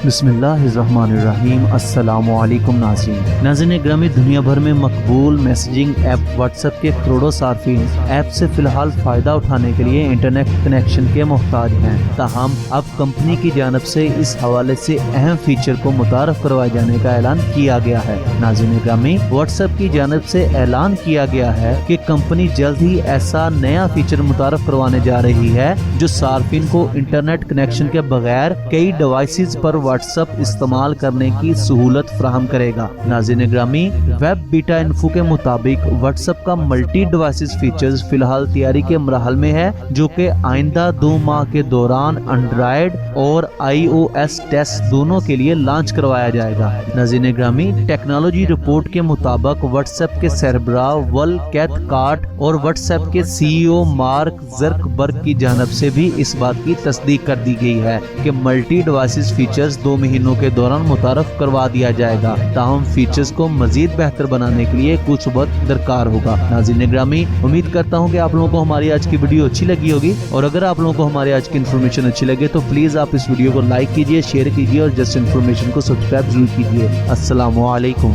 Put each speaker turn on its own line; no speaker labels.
بسم اللہ الرحمن الرحیم۔ السلام علیکم ناظرین گرامی، دنیا بھر میں مقبول میسیجنگ ایپ واٹس ایپ کے کروڑوں صارفین ایپ سے فی الحال فائدہ اٹھانے کے لیے انٹرنیٹ کنیکشن کے محتاج ہیں، تاہم اب کمپنی کی جانب سے اس حوالے سے اہم فیچر کو متعارف کروائے جانے کا اعلان کیا گیا ہے۔ ناظرین گرامی، واٹس ایپ کی جانب سے اعلان کیا گیا ہے کہ کمپنی جلد ہی ایسا نیا فیچر متعارف کروانے جا رہی ہے جو صارفین کو انٹرنیٹ کنیکشن کے بغیر کئی ڈیوائسز پر واٹس ایپ استعمال کرنے کی سہولت فراہم کرے گا۔ ناظرین گرامی، ویب بیٹا انفو کے مطابق واٹس ایپ کا ملٹی ڈیوائسز فیچرز فی الحال تیاری کے مراحل میں ہے، جو کہ آئندہ 2 ماہ کے دوران اینڈرائیڈ اور iOS ٹیسٹ دونوں کے لیے لانچ کروایا جائے گا۔ ناظرین گرامی، ٹیکنالوجی رپورٹ کے مطابق واٹس ایپ کے سربراہ ول کیتھکارٹ اور واٹس ایپ کے CEO مارک زکربرگ کی جانب سے بھی اس بات کی تصدیق کر دی گئی ہے کہ ملٹی ڈیوائسز فیچرز 2 مہینوں کے دوران متعارف کروا دیا جائے گا، تاہم فیچرز کو مزید بہتر بنانے کے لیے کچھ وقت درکار ہوگا۔ ناظرین گرامی، امید کرتا ہوں کہ آپ لوگوں کو ہماری آج کی ویڈیو اچھی لگی ہوگی، اور اگر آپ لوگوں کو ہماری آج کی انفارمیشن اچھی لگے تو پلیز آپ اس ویڈیو کو لائک کیجئے، شیئر کیجئے اور جسٹ انفارمیشن کو سبسکرائب ضرور کیجئے۔ السلام علیکم۔